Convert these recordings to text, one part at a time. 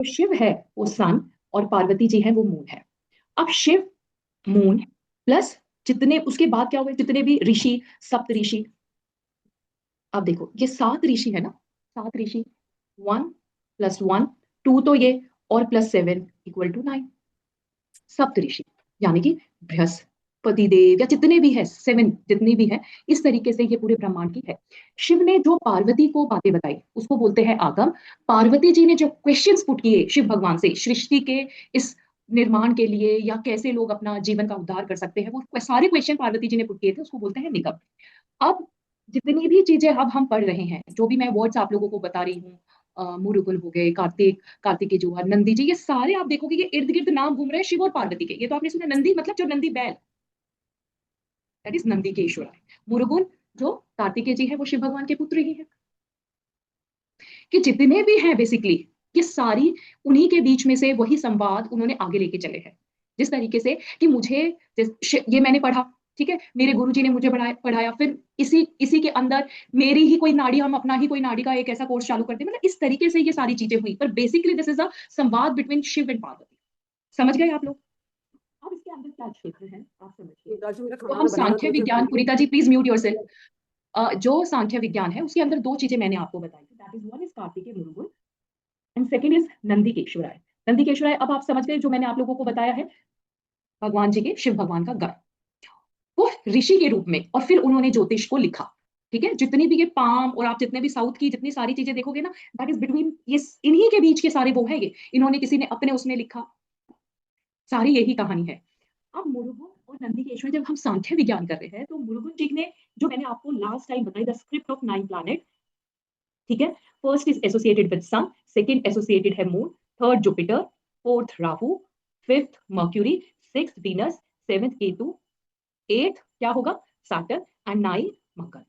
तो शिव है वो सन और पार्वती जी है वो मून है। अब शिव, मून प्लस जितने उसके बाद क्या हुए, जितने भी ऋषि, सप्त ऋषि। अब देखो ये सात ऋषि है ना, सात ऋषि, 1 + 1 2 तो ये, और +7 = 9। सप्त ऋषि यानी कि बृहस्पति देव या जितने भी है, 7 जितनी भी है, इस तरीके से ये पूरे ब्रह्मांड की है। शिव ने जो पार्वती को बातें बताई उसको बोलते हैं आगम। पार्वती जी ने जो क्वेश्चंस पुट किए शिव भगवान से सृष्टि के इस निर्माण के लिए या कैसे लोग अपना जीवन का उद्धार कर सकते हैं, वो सारे क्वेश्चन पार्वती जी ने पुट किए थे, उसको बोलते हैं निगम। अब जितनी भी चीजें अब हम पढ़ रहे हैं, जो भी मैं वर्ड्स आप लोगों को बता रही हूँ, मुरुगुल हो गए, कार्तिक, कार्तिकेय जोहर, नंदी जी, ये सारे आप देखोगे ये इर्द गिर्द नाम घूम रहे हैं शिव और पार्वती के। ये तो आपने सुना, नंदी मतलब जो नंदी बैल, दैट इज नंदी के ईश्वर है। मुरुगुल जो कार्तिकेय जी है वो शिव भगवान के पुत्र ही है। कि जितने भी हैं बेसिकली, ये सारी उन्हीं के बीच में से वही संवाद उन्होंने आगे लेके चले हैं। जिस तरीके से कि मुझे ये मैंने पढ़ा, ठीक है, मेरे गुरुजी ने मुझे पढ़ाया पढ़ाया, फिर इसी इसी के अंदर मेरी ही कोई नाड़ी, हम अपना ही कोई नाड़ी का एक ऐसा कोर्स चालू करते हैं, मतलब इस तरीके से ये सारी चीजें हुई, पर बेसिकली दिस इज अ संवाद बिटवीन शिव एंड पार्वती। समझ गए आप लोग? अब इसके अंदर क्या क्षेत्र है आप समझिए। राजू मेरा तो खाना हम वाना बनाना, सांख्य थोड़ी देर विज्ञान, भूल पुनीता जी प्लीज म्यूट योरसेल्फ। जो सांख्य विज्ञान है उसके अंदर दो चीजें मैंने आपको बताई थी, that is one is Kartikeya Murugan and second is Nandikeshwaraya. Nandikeshwaraya अब आप समझ गए, जो मैंने आप लोगों को बताया है, भगवान जी के, शिव भगवान का गण, वो ऋषि के रूप में, और फिर उन्होंने ज्योतिष को लिखा। ठीक है, जितनी भी ये पाम और आप जितने भी साउथ की जितनी सारी चीजें देखोगे ना, दैट इज बिटवीन, ये इन्हीं के बीच के सारे वो है, ये इन्होंने किसी ने अपने उसमें लिखा, सारी यही कहानी है। अब मुरुगन और नंदिकेश्वर, जब हम सांख्य विज्ञान कर रहे हैं, तो मुरुगन जी ने, जो मैंने आपको लास्ट टाइम बताई, द स्क्रिप्ट ऑफ 9 प्लैनेट, ठीक है, first is associated with sun, second associated है moon, third Jupiter, fourth Rahu, fifth Mercury, sixth Venus, seventh Ketu, eighth क्या होगा, Saturn, and nine Mangal.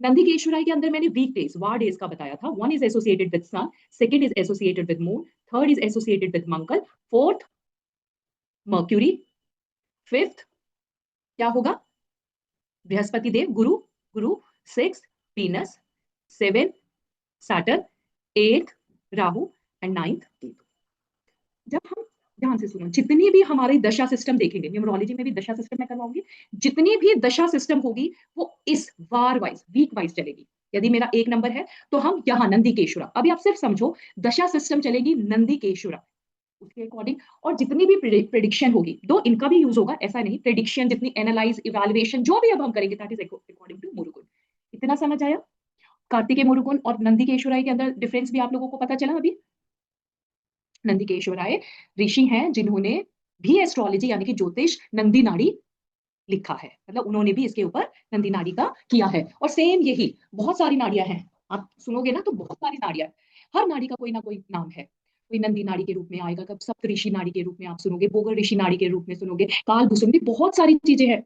Nandi के ईश्वराय के अंदर मैंने वीक डेज, वार डेज का बताया था। One is associated with sun, second is associated with moon, third is associated with Mangal, fourth Mercury, fifth क्या होगा, Brihaspati Dev Guru, Guru, six Venus, seven Saturn, eighth Rahu, and ninth Ketu. जब हम ध्यान से सुनो, जितनी भी हमारी दशा सिस्टम देखेंगे, न्यूमरोलॉजी में भी दशा सिस्टम मैं करवाऊंगी, जितनी भी दशा सिस्टम होगी वो इस वार वाइज, वीक वाइज चलेगी। यदि मेरा 1 नंबर है तो हम यहाँ नंदिकेश्वरा, अभी आप सिर्फ समझो, दशा सिस्टम चलेगी नंदिकेश्वरा, उसके अकॉर्डिंग। और जितनी भी प्रिडिक्शन होगी, दो इनका भी यूज होगा, ऐसा नहीं, प्रिडिक्शन जितनी, एनालाइज, इवेल्युएशन, जो भी अब हम करेंगे, that is according to Murugan. इतना समझ आया? कार्तिकेय मुरुगन और नंदिकेश्वराय के अंदर डिफरेंस भी आप लोगों को पता चला अभी? नंदिकेश्वराय ऋषि हैं जिन्होंने भी एस्ट्रोलॉजी यानी कि ज्योतिष नंदी नाड़ी लिखा है, मतलब उन्होंने भी इसके ऊपर नंदी नाड़ी का किया है। और सेम यही बहुत सारी नाड़ियां हैं, आप सुनोगे ना तो बहुत सारी नाड़ियां, हर नाड़ी का कोई ना कोई नाम है। कोई नंदी नाड़ी के रूप में आएगा, कब सप्त ऋषि नाड़ी के रूप में आप सुनोगे, बोगर ऋषि नाड़ी के रूप में सुनोगे, काल भूसुंडी, बहुत सारी चीजें हैं।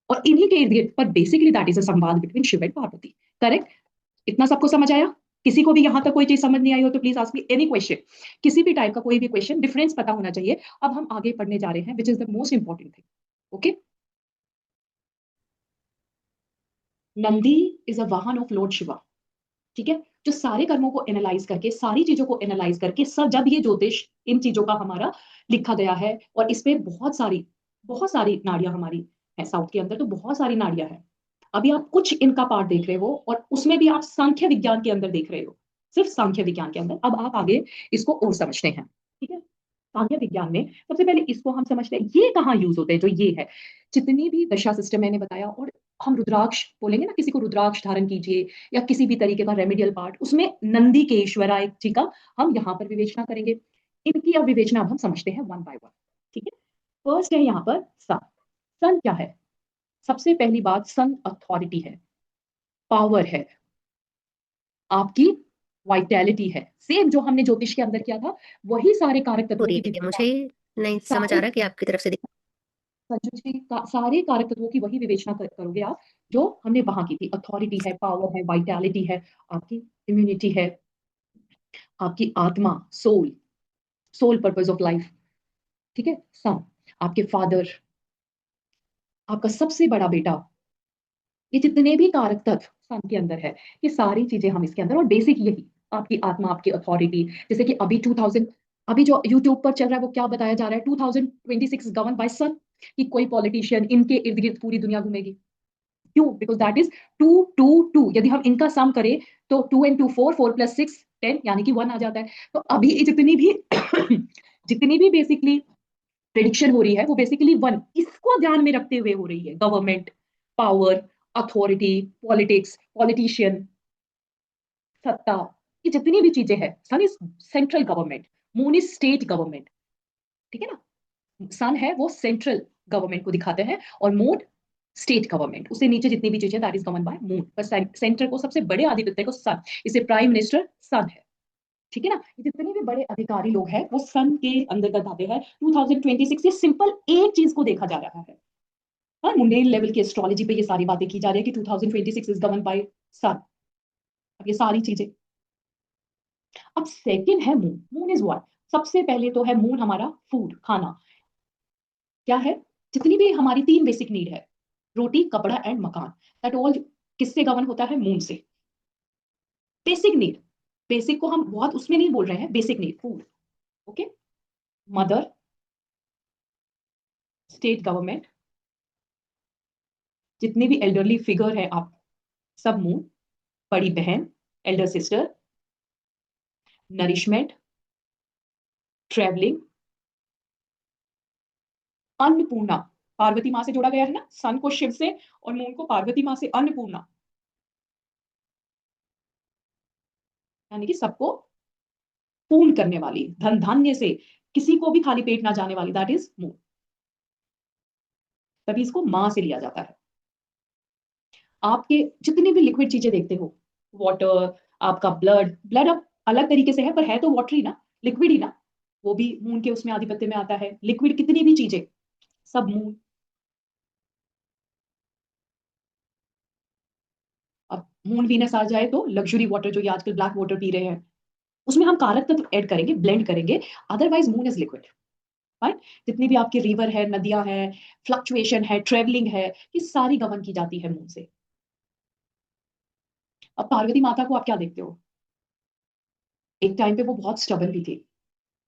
और इन्हीं के इर्द गिर्द, पर बेसिकली दैट इज अ संवाद between Shiv and Parvati. Correct? इतना सबको समझ आया? किसी को भी यहां तक कोई चीज समझ नहीं आई हो तो please ask me any question, किसी भी टाइप का कोई भी क्वेश्चन, डिफरेंस पता होना चाहिए। अब हम आगे पढ़ने जा रहे हैं, which is the most important thing. Okay, Nandi is a वाहन ऑफ लॉर्ड शिवा, ठीक है, जो सारे कर्मों को एनालाइज करके, सारी चीजों को एनालाइज करके, सब जब ये ज्योतिष इन चीजों का हमारा लिखा गया है, और इस पे बहुत सारी नाड़ियां हमारी है, साउथ के अंदर तो बहुत सारी नाड़ियां हैं। अभी आप कुछ इनका पार्ट देख रहे हो, और उसमें भी आप सांख्य विज्ञान के अंदर देख रहे हो, सिर्फ सांख्य विज्ञान के अंदर। अब आप आगे इसको और समझते हैं, ठीक है। सांख्य विज्ञान में सबसे पहले इसको हम समझते हैं, ये कहाँ यूज होते हैं, जो ये है, जितनी भी दशा सिस्टम मैंने बताया, और हम रुद्राक्ष बोलेंगे ना, किसी को रुद्राक्ष धारण कीजिए, या किसी भी तरीके का रेमेडियल पार्ट, उसमें नंदी केश्वराय जी का हम यहाँ पर विवेचना करेंगे। इनकी अब विवेचना अब हम समझते हैं वन बाय वन, ठीक है। फर्स्ट है यहाँ पर सन। सन क्या है? सबसे पहली बात, सन अथॉरिटी है, पावर है, आपकी वाइटैलिटी है। सेम जो हमने ज्योतिष के अंदर किया था, वही सारे कारक हो तत्वों रही की है, ठीक है, विवेचना, मुझे नहीं समझ आ सारे रहा कि आपकी तरफ से संजू जी सारे कारक तत्वों की वही विवेचना करोगे आप, जो हमने वहां की थी। अथॉरिटी है, पावर है, वाइटैलिटी है, आपकी इम्यूनिटी है, आपकी आत्मा, soul, soul purpose of life, ठीक है। सन, आपके फादर, आपका सबसे बड़ा बेटा, ये जितने भी कारक तत्व सन के अंदर है, ये सारी चीजें हम इसके अंदर, और बेसिक यही, आपकी आत्मा, आपकी अथॉरिटी। जैसे कि अभी 2000, अभी जो यूट्यूब पर चल रहा है वो क्या बताया जा रहा है, 2026 गवर्न बाय सन, कि कोई पॉलिटिशियन इनके इर्द गिर्द पूरी दुनिया घूमेगी। क्यों? बिकॉज दैट इज 2 2 2, यदि हम इनका सम करें तो 2 and 2 4, 4 + 6 10, यानी कि 1 आ जाता है। तो अभी जितनी भी जितनी भी बेसिकली प्रेडिक्शन हो रही है वो बेसिकली 1, इसको ध्यान में रखते हुए हो रही है। Government, power, authority, politics, politician, सत्ता, ये जितनी भी चीजें हैं, sun is central government, moon is state government. ठीक है ना? सन है वो सेंट्रल गवर्नमेंट को दिखाते हैं, और मून स्टेट गवर्नमेंट, उससे नीचे जितनी भी चीजें that is govern by moon, पर सेंटर को, सबसे बड़े आधिपत्य को सन, इसे प्राइम मिनिस्टर सन है। ठीक है ना? ये जितने भी बड़े अधिकारी लोग हैं वो सन के अंतर्गत आते हैं। 2026 ये सिंपल एक चीज को देखा जा रहा है। हाँ, मुंडेन लेवल की एस्ट्रोलॉजी पे ये सारी बातें की जा रही है कि 2026 इज गवर्न बाय सन। अब ये सारी चीजें, अब सेकंड है मून। Moon is what? सबसे पहले तो है मून हमारा फूड, खाना। क्या है? जितनी भी हमारी 3 बेसिक नीड है, रोटी, कपड़ा एंड मकान, दैट ऑल किससे गवर्न होता है? मून से। बेसिक नीड, बेसिक को हम बहुत उसमें नहीं बोल रहे हैं, basic need food. Okay. Mother, state government, जितने भी एल्डरली फिगर है आप सब मून, बड़ी बहन, Elder sister, nourishment, travelling, Annapurna. Parvati माँ से जोड़ा गया है ना, सन को शिव से और मून को पार्वती माँ से, अन्नपूर्णा, यानी कि सबको पूर्ण करने वाली, धन धान्य से किसी को भी खाली पेट ना जाने वाली, दैट इज मून। तभी इसको माँ से लिया जाता है। आपके जितनी भी लिक्विड चीजें देखते हो, वाटर, आपका ब्लड, ब्लड अब अलग तरीके से है पर है तो वाटर ही ना, लिक्विड ही ना, वो भी मून के उसमें आधिपत्य में आता है। लिक्विड कितनी भी चीजें, सब मून। अब मून वीनस आ जाए तो लग्जरी वाटर, जो ये आजकल ब्लैक वाटर पी रहे हैं, उसमें हम कारक तत्व ऐड करेंगे, ब्लेंड करेंगे, otherwise moon is liquid. Right? जितनी भी आपकी रिवर है, नदियां हैं, फ्लक्चुएशन है, ट्रेवलिंग है, ये सारी गवर्न की जाती है मून से। अब पार्वती माता को आप क्या देखते हो? एक टाइम पे वो बहुत स्टबन भी थी,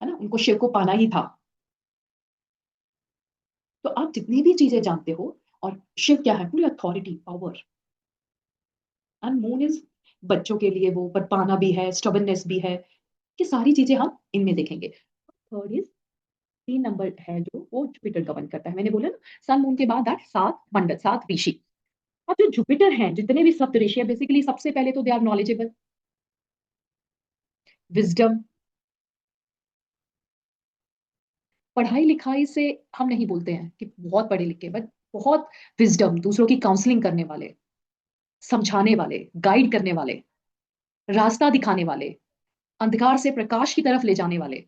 है ना, उनको शिव को पाना ही था। तो आप जितनी भी चीजें जानते हो, और शिव क्या है? पूरी authority, power. And moon is बच्चों के लिए वो, पर पाना भी है, स्टबननेस भी है, ये सारी चीजें हम इनमें देखेंगे। थर्ड इज, 3 नंबर है जो वो जुपिटर गवर्न करता है। मैंने बोला ना, सन मून के बाद दैट 7 मंडल, 7 ऋषि। अब जो जुपिटर हैं, जितने भी सप्त ऋषि है, बेसिकली सबसे पहले तो दे आर नॉलेजेबल, विजडम, पढ़ाई लिखाई से हम नहीं बोलते हैं कि बहुत पढ़े लिखे, बट बहुत विजडम, दूसरों की काउंसलिंग करने वाले, समझाने वाले, गाइड करने वाले, रास्ता दिखाने वाले, अंधकार से प्रकाश की तरफ ले जाने वाले।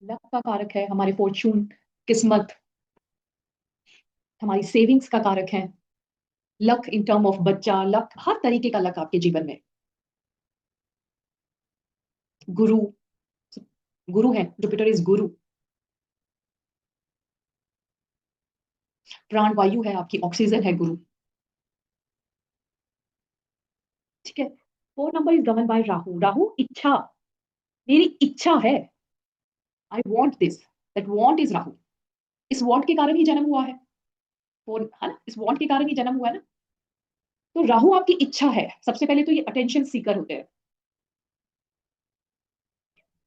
लक का कारक है हमारे, फॉर्चून, किस्मत, हमारी सेविंग्स का कारक है। लक इन टर्म ऑफ बच्चा, लक हर तरीके का लक आपके जीवन में। गुरु, गुरु है, जुपिटर इज गुरु। प्राण वायु है आपकी, ऑक्सीजन है गुरु। ठीक है। 4 number is govern by Rahu. Rahu इच्छा, मेरी इच्छा है, I want this, that want is Rahu. इस वॉन्ट के कारण ही जन्म हुआ है, फोर है ना, इस वॉन्ट के कारण ही जन्म हुआ है ना। तो राहु आपकी इच्छा है। सबसे पहले तो ये अटेंशन सीकर होते हैं,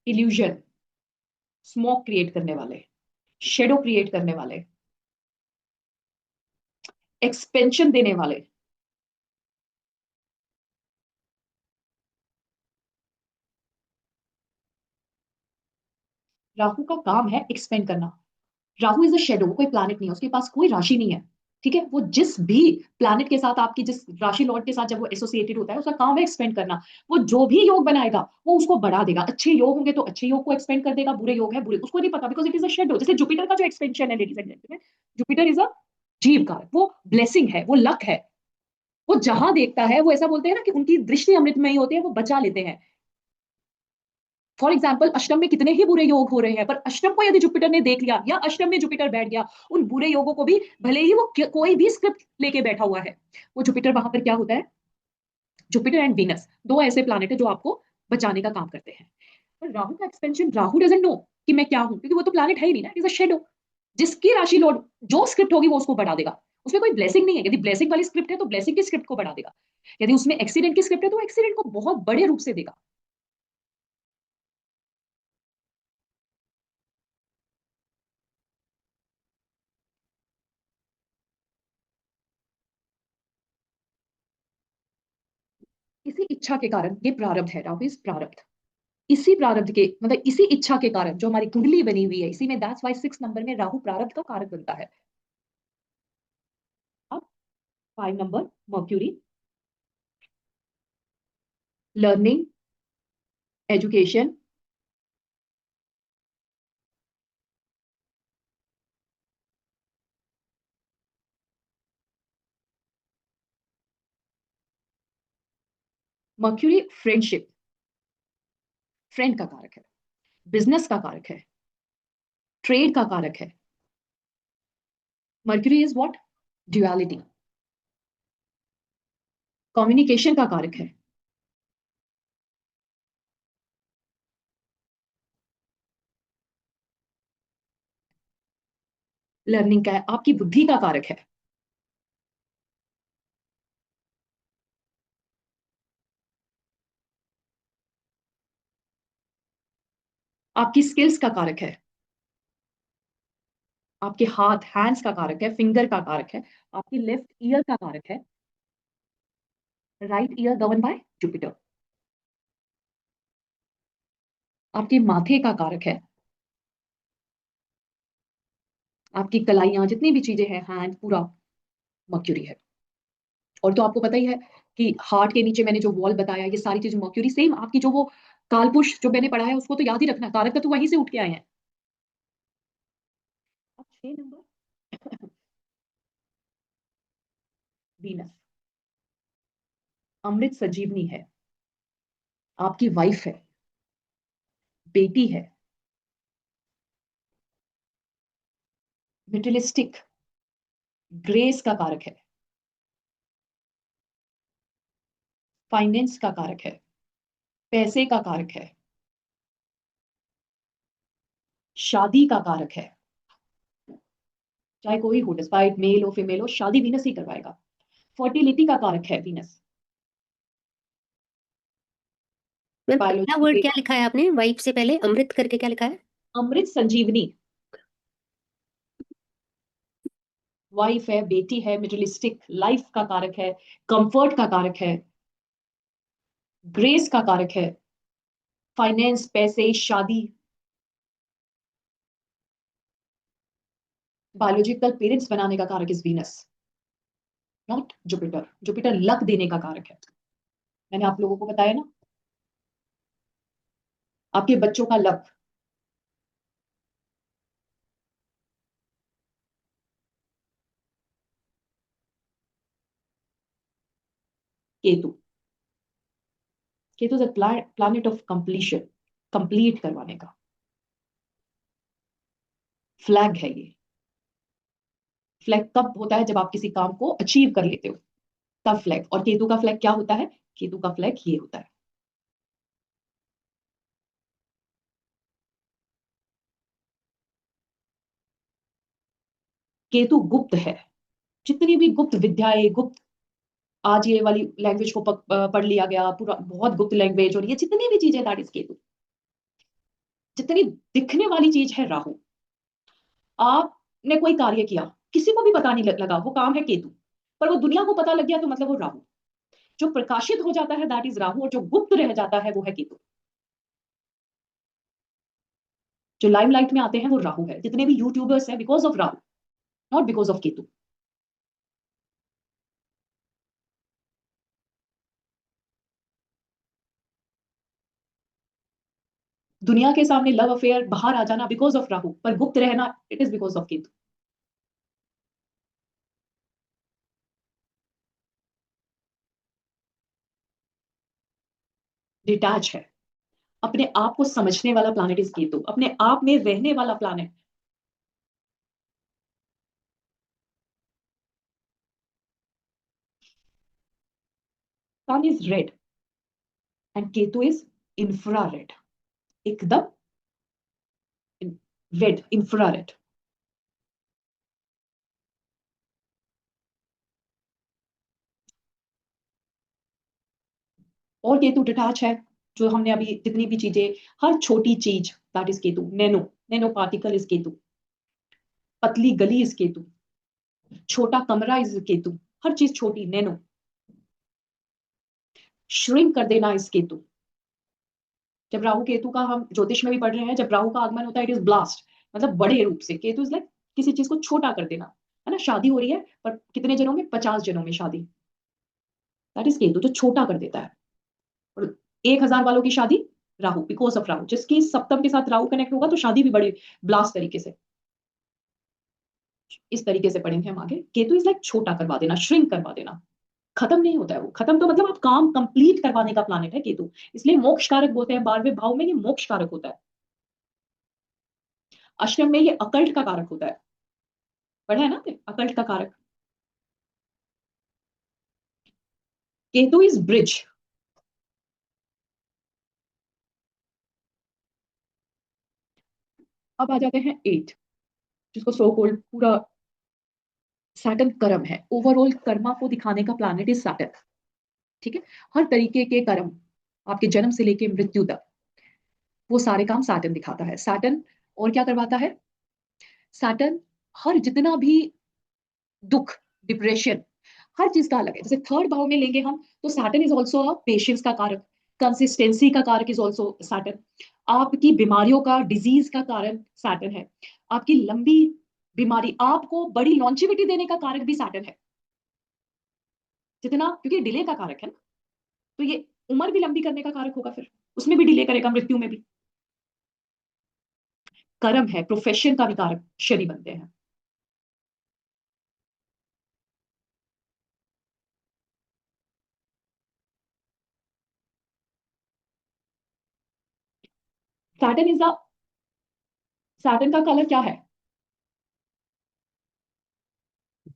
इल्यूजन, स्मोक क्रिएट करने वाले, शेडो क्रिएट करने वाले, एक्सपेंशन देने वाले। राहु का काम है एक्सपेंड करना। राहु इज अ शेडो, कोई प्लैनेट नहीं है, उसके पास कोई राशि नहीं है। ठीक है, वो जिस भी प्लैनेट के साथ, आपकी जिस राशि लॉर्ड के साथ जब वो एसोसिएटेड होता है, उसका काम है एक्सपेंड करना। वो जो भी योग बनाएगा वो उसको बढ़ा देगा। अच्छे योग होंगे तो अच्छे योग को एक्सपेंड कर देगा, बुरे योग है बुरे, उसको नहीं पता, because it is a shadow. जैसे जुपिटर का जो एक्सपेंशन है, ladies and gentleman, Jupiter is a जीव का, वो ब्लेसिंग है, वो लक है। वो जहां देखता है, वो ऐसा बोलते हैं ना कि उनकी दृष्टि अमृतमयी होती है, वो बचा लेते हैं। फॉर एग्जाम्पल अष्टम में कितने ही बुरे योग हो रहे हैं, पर अष्टम को यदि जुपिटर ने देख लिया या अष्टम में जुपिटर बैठ गया, उन बुरे योगों को भी, भले ही वो कोई भी स्क्रिप्ट लेके बैठा हुआ है, वो जुपिटर वहां पर क्या होता है, जुपिटर एंड वीनस दो ऐसे प्लानिट है जो आपको बचाने का काम करते हैं। पर राहु का एक्सपेंशन, राहु डजंट नो कि मैं क्या हूं, क्योंकि वो तो प्लानिट है ही नहीं ना, इज अ शेडो। जिसकी राशि लॉर्ड जो स्क्रिप्ट होगी वो उसको बढ़ा देगा। उसमें कोई ब्लेसिंग नहीं है, यदि ब्लेसिंग वाली स्क्रिप्ट है तो ब्लेसिंग की स्क्रिप्ट को बढ़ा देगा, यदि उसमें एक्सीडेंट की स्क्रिप्ट है तो एक्सीडेंट को बहुत बड़े रूप से देगा। इसी इच्छा के कारण ये प्रारब्ध है, राहु इज प्रारब्ध। इसी प्रारब्ध के मतलब इसी इच्छा के कारण जो हमारी कुंडली बनी हुई है, इसी में दैट्स व्हाई 6 नंबर में राहु प्रारब्ध का कारक बनता है। अब 5 number mercury, learning, education, mercury friendship, friend का कारक है, बिजनेस का कारक है, ट्रेड का कारक है। Mercury is what, duality, communication का कारक है। लर्निंग का है, आपकी बुद्धि का कारक है, आपकी स्किल्स का कारक है, आपके हाथ हैंड्स का कारक है, फिंगर का कारक है, आपकी लेफ्ट ईयर का कारक है, right year govern by Jupiter, आपके माथे का कारक है, आपकी कलाइयां जितनी भी चीजें हैं, हैंड पूरा मर्क्यूरी है। और तो आपको पता ही है कि हार्ट के नीचे मैंने जो वॉल बताया, ये सारी चीजें मर्क्यूरी, सेम आपकी जो वो कालपुरुष जो मैंने पढ़ा है उसको तो याद ही रखना, कारक तो वहीं से उठ के आए हैं। अब 6 नंबर वीनस, अमृत संजीवनी है, आपकी वाइफ है, बेटी है, मेटेरियलिस्टिक, ग्रेस का कारक है, फाइनेंस का कारक है, पैसे का कारक है, शादी का कारक है। चाहे कोई हो, डिस्पाइट मेल हो फीमेल हो, शादी वीनस ही करवाएगा। फर्टिलिटी का कारक है वीनस, मैम पहला बायोलॉजी वर्ड के, क्या लिखा है आपने वाइफ से पहले, अमृत करके क्या लिखा है? अमृत संजीवनी, वाइफ है, बेटी है, मेटेरियलिस्टिक लाइफ का कारक है, कंफर्ट का कारक है, ग्रेस का कारक है, फाइनेंस पैसे शादी, बायोलॉजिकल पेरेंट्स बनाने का कारक is Venus, not Jupiter. Jupiter luck देने का कारक है, मैंने आप लोगों को बताया ना, आपके बच्चों का luck. Ketu, Ketu is planet of completion, complete करवाने का फ्लैग है ये। फ्लैग कब होता है, जब आप किसी काम को अचीव कर लेते हो, तब फ्लैग। और केतु का फ्लैग क्या होता है, केतु का फ्लैग ये होता है। केतु गुप्त है, जितनी भी गुप्त विद्याएं, गुप्त, आज ये वाली लैंग्वेज को पढ़ लिया गया पूरा, बहुत गुप्त लैंग्वेज, और ये जितनी भी चीजें, दैट इज केतु। जितनी दिखने वाली चीज है राहु। आपने कोई कार्य किया, किसी को भी पता नहीं लगा, वो काम है केतु, पर वो दुनिया को पता लग गया तो मतलब वो राहु। जो प्रकाशित हो जाता है दैट इज राहु, और जो गुप्त रह जाता है वो है केतु। जो लाइमलाइट में आते हैं वो राहु है, जितने भी यूट्यूबर्स हैं because of Rahu, not because of Ketu. दुनिया के सामने लव अफेयर बाहर आ जाना बिकॉज ऑफ राहु, पर गुप्त रहना it is because of Ketu. Detach है, अपने आप को समझने वाला प्लैनेट इज केतु, अपने आप में रहने वाला planet. Sun is red and Ketu is infrared, एकदम रेड, इंफ्रारेड। और केतु डिटैच है, जो हमने अभी जितनी भी चीजें, हर छोटी चीज that is Ketu, nano, nano particle is Ketu, पतली गली इज केतु, छोटा कमरा इज केतु, हर चीज छोटी, नैनो। श्रिंक कर देना इज केतु। जब राहु केतु का, हम ज्योतिष में भी पढ़ रहे हैं, जब राहु का आगमन होता है इट इज ब्लास्ट, मतलब बड़े रूप से। केतु इज लाइक किसी चीज को छोटा कर देना, है ना। शादी हो रही है पर कितने जनों में, 50 जनों में शादी, दैट इज केतु, जो छोटा कर देता है। और 1000 वालों की शादी, राहु, बिकॉज ऑफ राहु, जिसकी सप्तम के साथ राहु कनेक्ट होगा तो शादी भी बड़ी ब्लास्ट तरीके से। इस तरीके से पढ़ेंगे हम आगे। केतु इज लाइक छोटा करवा देना, श्रिंक करवा देना। खत्म नहीं होता है वो, खत्म तो मतलब आप काम कंप्लीट करवाने का प्लानेट है केतु, इसलिए मोक्ष कारक बोलते हैं। 12वें भाव में ये मोक्ष कारक होता है। अष्टम में ये अकल्ट का कारक होता है, पढ़ा है ना, अकल्ट का कारक। Ketu is bridge. अब आ जाते हैं 8, जिसको सो कॉल्ड पूरा सैटर्न कर्म है। ओवरऑल कर्मा को दिखाने का प्लानेट इज सैटर्न, ठीक है। हर तरीके के कर्म, आपके जन्म से लेके मृत्यु तक, वो सारे काम सैटर्न दिखाता है। सैटर्न और क्या करवाता है, सैटर्न हर जितना भी दुख, डिप्रेशन, हर चीज का अलग है। जैसे थर्ड भाव में लेंगे हम तो Saturn is also a patience का कारक, कंसिस्टेंसी का कारक इज ऑल्सो सैटर्न, आपकी बीमारियों का, डिजीज का कारण सैटर्न है, आपकी लंबी बीमारी, आपको बड़ी लॉन्जिविटी देने का कारक भी सैटर्न है। जितना, क्योंकि डिले का कारक है ना, तो ये उम्र भी लंबी करने का कारक होगा, फिर उसमें भी डिले करेगा, मृत्यु में भी। कर्म है, प्रोफेशन का भी कारक शनि बनते हैं। सैटर्न इज द, सैटर्न का कलर क्या है,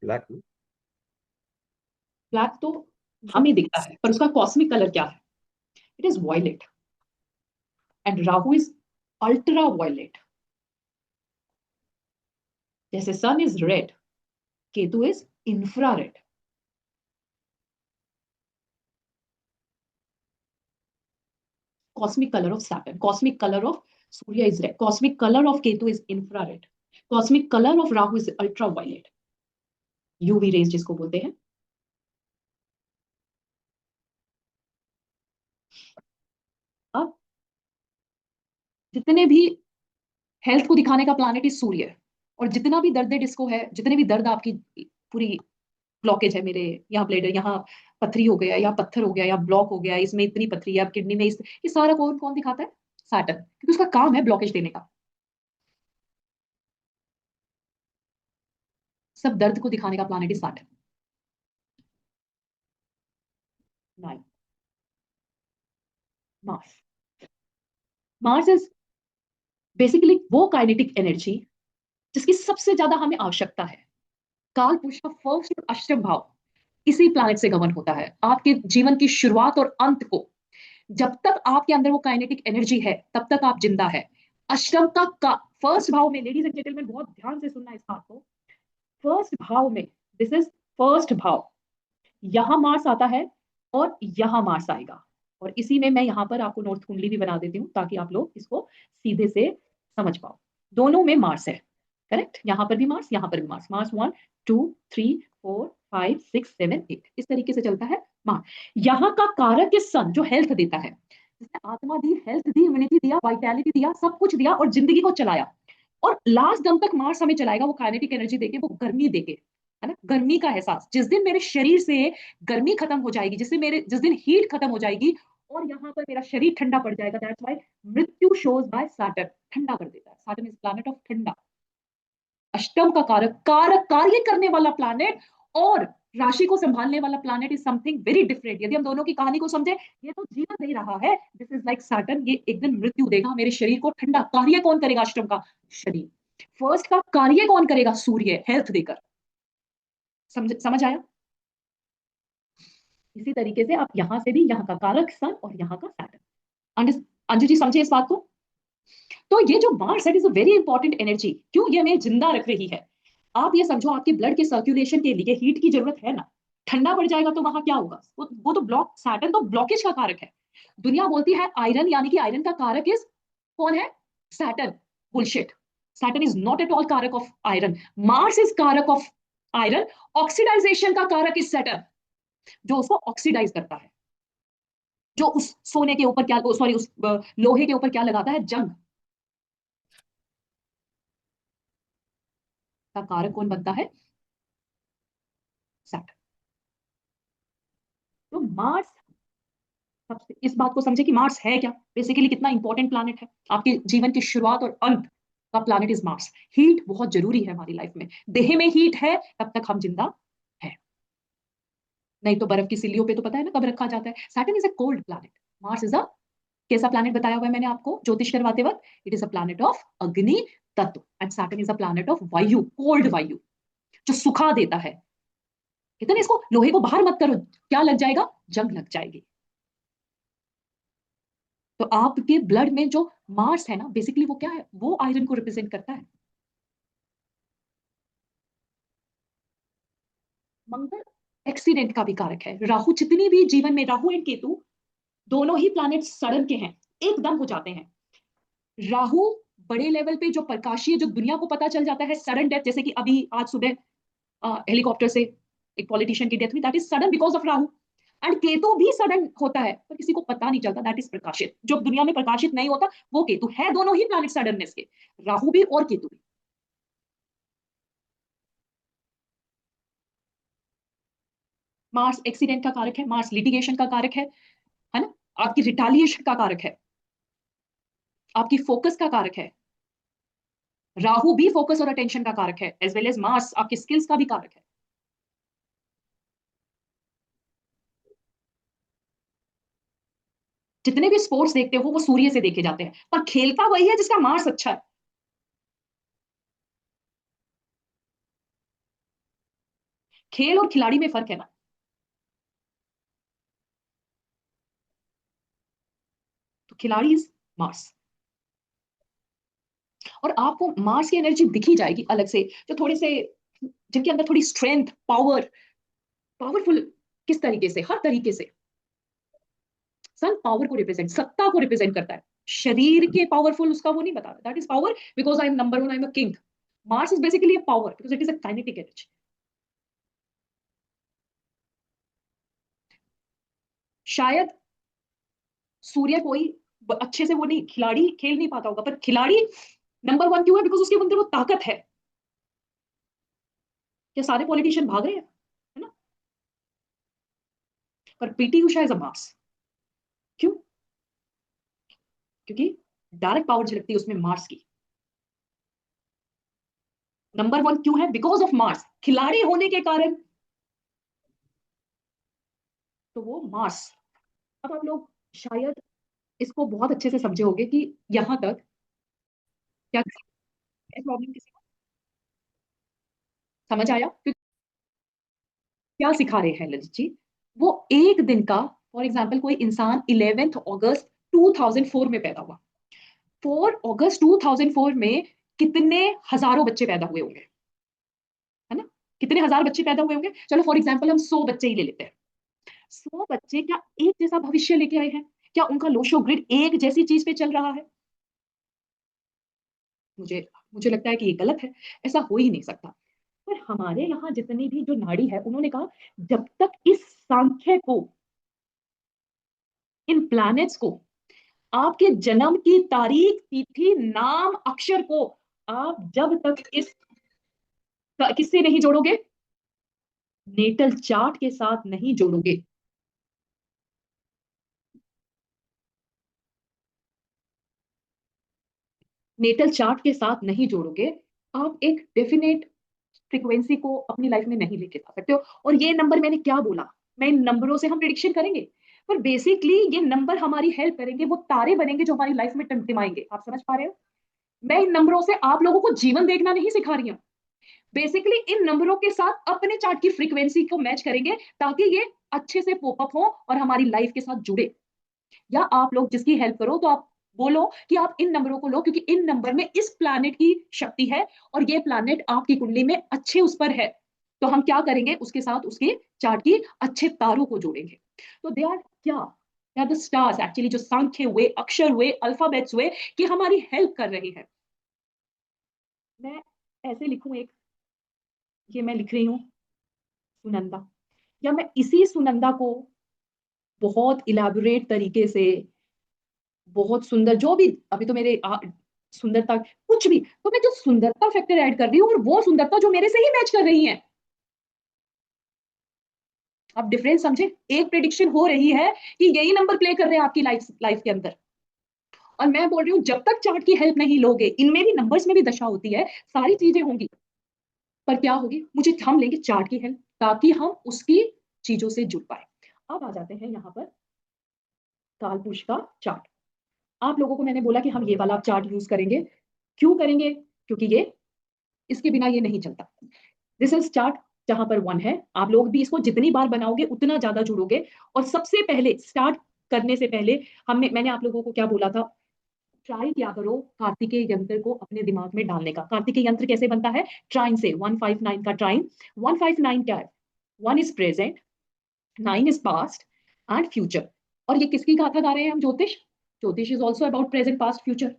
ब्लैक। ब्लैक तो हमें दिखता है, पर उसका कॉस्मिक कलर क्या है, it is violet, and Rahu is ultra violet. जैसे sun is red, Ketu is infrared. cosmic color of Saturn, cosmic color of Surya is red, cosmic color of Ketu is infrared, cosmic color of Rahu is ultraviolet, UV rays जिसको बोलते हैं। अब जितने भी health को दिखाने का प्लानेट इज सूर्य, और जितना भी दर्द डिस्को है, जितने भी दर्द आपकी पूरी ब्लॉकेज है, मेरे यहाँ ब्लेडर, यहाँ पथरी हो गया, या पत्थर हो गया, या ब्लॉक हो गया, इसमें इतनी पथरी है, किडनी में ये सारा कौन कौन दिखाता है, सैटर्न, क्योंकि उसका काम है ब्लॉकेज देने का। सब दर्द को दिखाने का planet is Saturn. 9, Mars. Mars is basically वो काइनेटिक एनर्जी जिसकी सबसे ज्यादा हमें आवश्यकता है। काल पुरुष का फर्स्ट अष्टम भाव इसी प्लैनेट से गवर्न होता है। आपके जीवन की शुरुआत और अंत को, जब तक आपके अंदर वो काइनेटिक एनर्जी है तब तक आप जिंदा है। अष्टम का फर्स्ट भाव में, लेडीज एंड जेंटलमैन बहुत ध्यान से सुनना इस बात को, फर्स्ट भाव में, दिस इज फर्स्ट भाव, यहां मार्स आता है और यहां मार्स आएगा। और इसी में मैं यहाँ पर आपको नॉर्थ कुंडली भी बना देती हूँ ताकि आप लोग इसको सीधे से समझ पाओ। दोनों में मार्स है, करेक्ट, यहाँ पर भी मार्स, यहाँ पर भी मार्स, मार्स 1 2 3 4 5 6 7 8, इस तरीके से चलता है मार्स। यहाँ का कारक है सन, जो हेल्थ देता है, जिसने आत्मा दी, हेल्थ दी, इम्यूनिटी दिया, वाइटैलिटी दिया, सब कुछ दिया और जिंदगी को चलाया। और लास्ट दम तक मार्स हमें चलाएगा, वो काइनेटिक एनर्जी देके, वो गर्मी देके, है ना, गर्मी का एहसास। जिस दिन मेरे शरीर से गर्मी खत्म हो जाएगी, जिस दिन हीट खत्म हो जाएगी और यहाँ पर मेरा शरीर ठंडा पड़ जाएगा, दैट्स व्हाई मृत्यु शोज बाय सैटर्न, ठंडा कर देता है। सैटर्न इज प्लैनेट ऑफ ठंडा, अष्टम का कारक, कारक कार्य करने वाला प्लैनेट, और राशि को संभालने वाला planet is something very different. यदि हम दोनों की कहानी को समझे, ये तो जीवन दे रहा है, दिस इज लाइक सैटर्न, ये एक दिन मृत्यु देगा, मेरे शरीर को ठंडा। कार्य कौन करेगा अष्टम का? शरीर। फर्स्ट का कार्य कौन करेगा? सूर्य, हेल्थ देकर। समझ आया? इसी तरीके से आप यहां से भी, यहाँ का कारक सन और यहाँ का सैटर्न। अंजू जी समझे इस बात को? तो ये जो मार्स है is a very important energy. क्यों? ये हमें जिंदा रख रही है। आप ये समझो, आपके ब्लड के सर्कुलेशन के लिए हीट की जरूरत है ना। ठंडा पड़ जाएगा तो वहां क्या होगा? वो तो ब्लॉक, सैटर्न तो ब्लॉकेज का कारक है। दुनिया बोलती है आयरन, यानी कि आयरन का कारक इज कौन है? Saturn. Bullshit. Saturn is not at all कारक ऑफ आयरन। मार्स इज कारक ऑफ आयरन। ऑक्सीडाइजेशन का कारक इज सैटर्न, जो उसको ऑक्सीडाइज करता है। जो उस सोने के ऊपर क्या, सॉरी, उस लोहे के ऊपर क्या लगाता है? जंग। का कारक कौन बनता है? सैटर्न। तो मार्स, सबसे इस बात को समझे कि मार्स है क्या, बेसिकली कितना इंपॉर्टेंट प्लैनेट है। आपके जीवन की शुरुआत और अंत का प्लैनेट इज मार्स। हीट बहुत जरूरी है हमारी लाइफ में। देह में हीट है तब तक हम जिंदा है, नहीं तो बर्फ की सिल्लियों पे तो पता है ना कब रखा जाता है। Saturn is a cold planet. Mars is a कैसा प्लैनेट बताया हुआ है मैंने आपको ज्योतिष करवाते वक्त? It is a planet of अग्नि तत्व, and Saturn is a planet of वायु, कोल्ड वायु, जो सुखा देता है। कहते ना इसको, लोहे को बाहर मत करो, क्या लग जाएगा? जंग लग जाएगी। तो आपके ब्लड में जो मार्स है ना, बेसिकली वो क्या है? वो आयरन को रिप्रेजेंट करता है। मंगल एक्सीडेंट का भी कारक है। राहु, जितनी भी जीवन में, राहु एंड केतु दोनों ही प्लैनेट सडन के हैं, एकदम हो जाते हैं। राहु बड़े लेवल पे जो प्रकाशीय, जो दुनिया को पता चल जाता है, सडन डेथ, जैसे कि अभी आज सुबह हेलीकॉप्टर से एक पॉलिटिशियन की डेथ हुई, that is sudden because of Rahu. And Ketu भी सडन होता है पर किसी को पता नहीं चलता, दैट इज प्रकाशित। जो दुनिया में प्रकाशित नहीं होता वो केतु है। दोनों ही प्लैनेट सडननेस के, राहु भी और केतु भी। मार्स एक्सीडेंट का कारक है, मार्स लिटिगेशन का कारक है ना, आपकी रिटालिएशन का कारक है, आपकी फोकस का कारक है। राहु भी फोकस और अटेंशन का कारक है, एज वेल एज मार्स आपकी स्किल्स का भी कारक है। जितने भी स्पोर्ट्स देखते हो वो सूर्य से देखे जाते हैं, पर खेलता वही है जिसका मार्स अच्छा है। खेल और खिलाड़ी में फर्क है ना। तो खिलाड़ी इज मार्स। और आपको मार्स की एनर्जी दिखी जाएगी अलग से, जो थोड़े से, जिनके अंदर थोड़ी स्ट्रेंथ, पावर, पावरफुल, किस तरीके से? हर तरीके से। सन पावर को रिप्रेजेंट, सत्ता को रिप्रेजेंट करता है। शरीर के पावरफुल उसका वो नहीं बता रहा, that is power because I am number one, I am a king. Mars is basically a power because it is a kinetic energy. शायद सूर्य कोई अच्छे से वो नहीं, खिलाड़ी खेल नहीं पाता होगा, पर खिलाड़ी नंबर वन क्यों है? बिकॉज उसके अंदर वो ताकत है। क्या सारे पॉलिटिशियन भाग रहे हैं? है ना। पर PT Usha is a Mars. क्यों? क्योंकि डायरेक्ट पावर झलकती है उसमें मार्स की। नंबर वन क्यों है? बिकॉज ऑफ मार्स, खिलाड़ी होने के कारण। तो वो मार्स। अब आप लोग शायद इसको बहुत अच्छे से समझे होंगे कि यहां तक क्या प्रॉब्लम, किसी को समझ आया? क्योंकि क्या सिखा रहे हैं ललित जी, वो एक दिन का, फॉर एग्जाम्पल कोई इंसान 11 अगस्त 2004 में पैदा हुआ। 4 अगस्त 2004 में कितने हजारों बच्चे पैदा हुए होंगे? है ना। कितने हजार बच्चे पैदा हुए होंगे? चलो फॉर एग्जाम्पल हम 100 बच्चे ही ले लेते हैं। 100 बच्चे क्या एक जैसा भविष्य लेके आए हैं? क्या उनका लोशो ग्रिड एक जैसी चीज पे चल रहा है? मुझे मुझे लगता है कि ये गलत है। ऐसा हो ही नहीं सकता। पर हमारे यहाँ जितनी भी जो नाड़ी है, उन्होंने कहा जब तक इस सांख्य को, इन प्लैनेट्स को, आपके जन्म की तारीख, तिथि, नाम, अक्षर को आप जब तक इस किससे नहीं जोड़ोगे, नेटल चार्ट के साथ नहीं जोड़ोगे, नेटल चार्ट के साथ नहीं जोड़ोगे, आप एक डेफिनेट फ्रीक्वेंसी को अपनी लाइफ में नहीं लेके जा सकते हो। और ये नंबर मैंने क्या बोला, मैं इन नंबरों से हम प्रिडिक्शन करेंगे, पर बेसिकली ये नंबर हमारी हेल्प करेंगे, वो तारे बनेंगे जो हमारी लाइफ में टिमटिमाएंगे। आप समझ पा रहे हो? मैं इन नंबरों से आप लोगों को जीवन देखना नहीं सिखा रही हूँ। बेसिकली इन नंबरों के साथ अपने चार्ट की फ्रीक्वेंसी को मैच करेंगे ताकि ये अच्छे से पोपअप हो और हमारी लाइफ के साथ जुड़े। या आप लोग जिसकी हेल्प करो तो आप बोलो कि आप इन नंबरों को लो, क्योंकि इन नंबर में इस प्लैनेट की शक्ति है और ये प्लैनेट आपकी कुंडली में अच्छे उस पर है। तो हम क्या करेंगे, उसके साथ उसके चार्ट की अच्छे तारों को जोड़ेंगे। तो दे आर क्या, they are the stars actually, जो सांख्य हुए, अक्षर हुए, अल्फाबेट्स हुए, कि हमारी हेल्प कर रहे हैं। मैं ऐसे लिखूं एक, ये मैं लिख रही हूँ सुनंदा, या मैं इसी सुनंदा को बहुत इलेबोरेट तरीके से, बहुत सुंदर, जो भी अभी तो मेरे सुंदरता कुछ भी, तो मैं जो सुंदरता फैक्टर ऐड कर रही हूँ और वो सुंदरता जो मेरे से ही मैच कर रही है। आप डिफरेंस समझे? एक प्रेडिक्शन हो रही है कि यही नंबर प्ले कर रहे हैं आपकी लाइफ लाइफ के अंदर, और मैं बोल रही हूँ जब तक चार्ट की हेल्प नहीं लोगे, इनमें भी नंबर्स में भी दशा होती है, सारी चीजें होंगी, पर क्या होगी, मुझे हम लेंगे चार्ट की हेल्प ताकि हम उसकी चीजों से जुड़ पाए। अब आ जाते हैं यहाँ पर कालपुरुष का चार्ट। आप लोगों को मैंने बोला कि हम ये वाला चार्ट यूज करेंगे। क्यों करेंगे? क्योंकि ये, इसके बिना ये नहीं चलता। दिस इज चार्ट जहां पर 1 है। आप लोग भी इसको जितनी बार बनाओगे उतना ज्यादा जुड़ोगे। और सबसे पहले स्टार्ट करने से पहले मैंने आप लोगों को क्या बोला था, ट्राई क्या करो कार्तिकेय यंत्र को अपने दिमाग में डालने का। कार्तिकेय यंत्र कैसे बनता है? ट्राइन से, 159 का ट्राइन। 159 क्या है? 1 is present, 9 is past and future. और ये किसकी गाथा गा रहे हैं हम? ज्योतिष। ज्योतिष is also about present, past, future.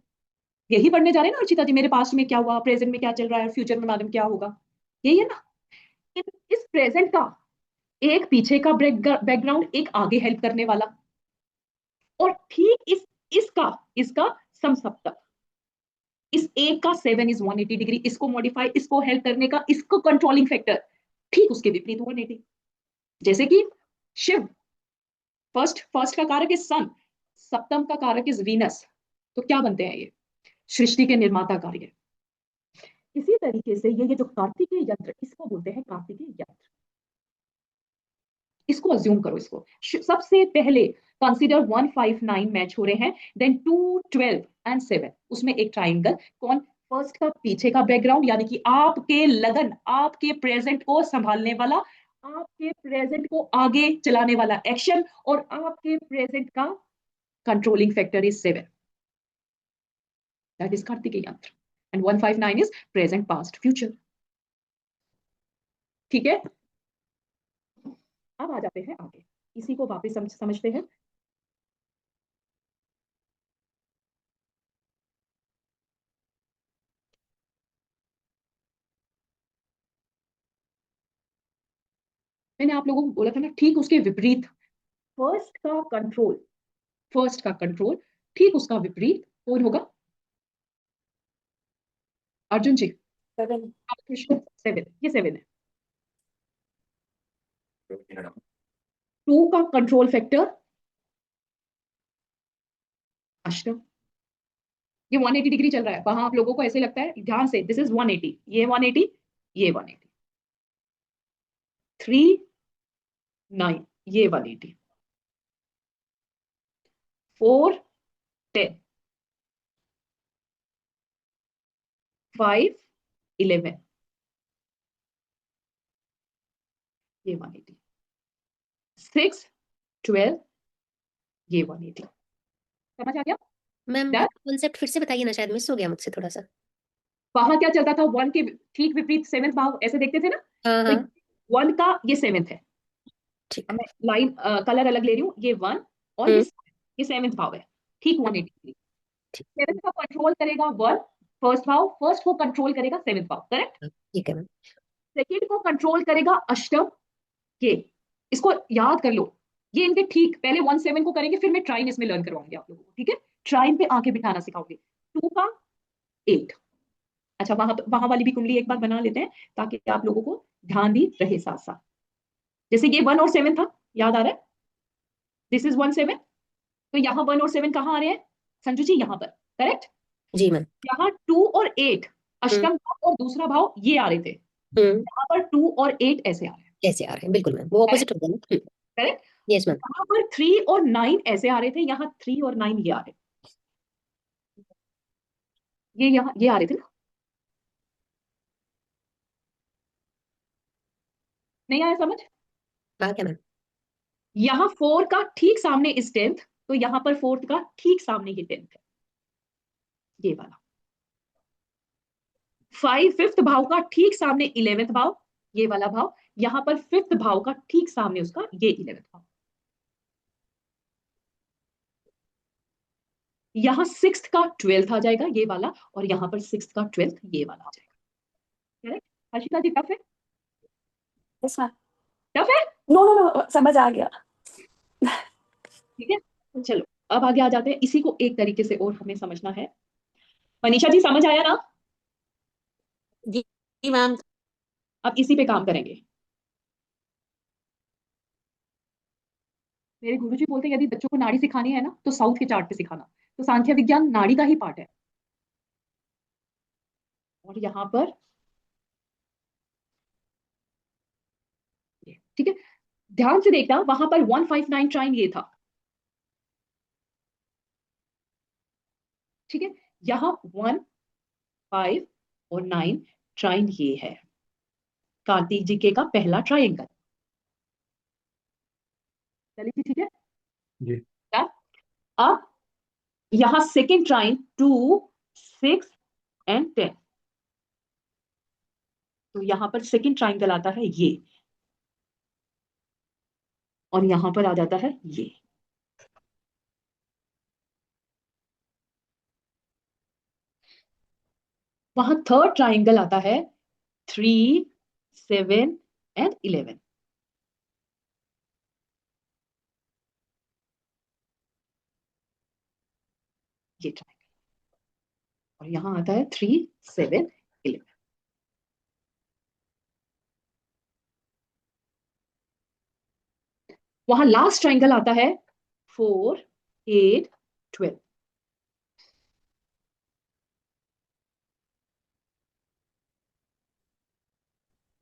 यही पढ़ने जा रहे हैं ना अर्चिता जी, मेरे पास्ट में क्या हुआ, प्रेजेंट में क्या चल रहा है, फ्यूचर में मैडम क्या होगा, यही है ना। इस प्रेजेंट का एक पीछे का बैकग्राउंड, एक आगे हेल्प करने वाला, और ठीक इसका इसका समसप्तक, इस एक का 7 इज 180 डिग्री, इसको मॉडिफाई, इसको हेल्प करने का, इसको कंट्रोलिंग फैक्टर, ठीक उसके विपरीत 180। जैसे कि शिव, फर्स्ट फर्स्ट का कारक इज सन, सप्तम का कारक इज वीनस, तो क्या बनते हैं ये? सृष्टि के निर्माता कार्य। इसी तरीके से ये जो कार्तिकेय यंत्र, इसको बोलते हैं कार्तिकेय यंत्र। इसको अज्यूम करो, इसको सबसे पहले कंसीडर 159 मैच हो रहे हैं, देन 2, 12 एंड 7, उसमें एक ट्राइंगल। कौन? फर्स्ट का पीछे का बैकग्राउंड, यानी कि आपके लगन, आपके प्रेजेंट को संभालने वाला, आपके प्रेजेंट को आगे चलाने वाला एक्शन, और आपके प्रेजेंट का controlling factor is 7, that is Kartikeya यंत्र। And 159 is present, past, future. ठीक है, अब आ जाते हैं आगे, इसी को वापस समझते हैं। मैंने आप लोगों को बोला था ना, ठीक उसके विपरीत फर्स्ट का कंट्रोल, फर्स्ट का कंट्रोल ठीक उसका विपरीत कौन होगा? अर्जुन जी। 7। 7, ये 7 है। 2 का कंट्रोल फैक्टर अष्टम। ये 180 डिग्री चल रहा है, वहां आप लोगों को ऐसे लगता है, ध्यान से, दिस इज 180, ये 180, ये 180, 3, 9, ये 180, 4, 10, 5, 11, ये 180, 6, 12, ये 180। समझ आ गया? Ma'am That? कॉन्सेप्ट फिर से बताइए ना, शायद मिस हो गया मुझसे थोड़ा सा। वहां क्या चलता था? 1 के ठीक विपरीत 7th भाव, ऐसे देखते थे ना। हाँ तो हाँ। 1 का ये 7th है। ठीक। अब मैं लाइन कलर अलग ले रही हूँ, ये 1 और हम्म। ये 7th भाव है, ठीक 180। ठीक। 7th का कंट्रोल करेगा 1, फर्स्ट भाव, फर्स्ट को कंट्रोल करेगा 7th भाव, करेक्ट। ठीक है मैम। सेकंड को कंट्रोल करेगा अष्टम, ये, इसको याद कर लो। ये इनके ठीक पहले 1, 7 को करेंगे, फिर मैं ट्राइन इसमें लर्न करवाऊंगी आप लोगों को, ठीक है। ट्राइन पे आके बिठाना सिखाऊंगी। 2 का 8। अच्छा, वहां वाली भी कुंडली एक बार बना लेते हैं ताकि आप लोगों को ध्यान भी रहे साथ साथ। जैसे ये 1 और 7 था, याद आ रहा है? This is 1, 7। तो यहाँ 1 और 7 कहाँ आ रहे हैं संजू जी? यहाँ पर, करेक्ट। जी मैम। यहाँ 2 और 8 हम्म। अष्टम भाव और दूसरा भाव ये आ रहे थे। यहाँ पर 2 और 8 ऐसे आ रहे हैं, ऐसे आ रहे हैं, बिल्कुल मैम, वो ऑपोजिट हो गया ना। करेक्ट। Yes ma'am. यहाँ पर 3 और 9 ऐसे आ रहे थे, यहाँ 3 और 9 ये आ रहे, ये यहाँ ये आ रहे थे ना, नहीं आया समझ? आ गया मैम। यहाँ 4 का ठीक सामने इस 10th, तो यहाँ पर 4th का ठीक सामने ये 10th है, ये वाला। 5 5th भाव का ठीक सामने 11th भाव, ये वाला भाव। यहाँ पर 5th भाव का ठीक सामने उसका ये 11th भाव। यहाँ 6th का 12th आ जाएगा, ये वाला, और यहाँ पर 6th का 12th ये वाला आ जाएगा। करेक्ट हर्षिता जी, टफ है? Yes ma'am. टफ है? नो नो नो, समझ आ गया। ठीक है, चलो अब आगे आ जाते हैं। इसी को एक तरीके से और हमें समझना है। मनीषा जी समझ आया ना? जी मैम। अब इसी पे काम करेंगे। मेरे गुरुजी बोलते हैं यदि बच्चों को नाड़ी सिखानी है ना तो साउथ के चार्ट पे सिखाना, तो सांख्य विज्ञान नाड़ी का ही पार्ट है। और यहाँ पर ठीक है, ध्यान से देखना, वहां पर 159 ट्राइन ये था, ठीक है। यहाँ 1 5 और 9 ट्राइन ये है, कार्तिक जी के का पहला ट्रायंगल। चलिए जी, ठीक है जी। क्या? अब यहाँ सेकेंड ट्राइन 2 6 एंड 10, तो यहाँ पर सेकेंड ट्राइंगल आता है ये, और यहाँ पर आ जाता है ये। वहां थर्ड ट्राइंगल आता है 3 7 एंड 11, ये ट्राइंगल, और यहाँ आता है 3 7 11। वहां लास्ट ट्राइंगल आता है 4 8 12।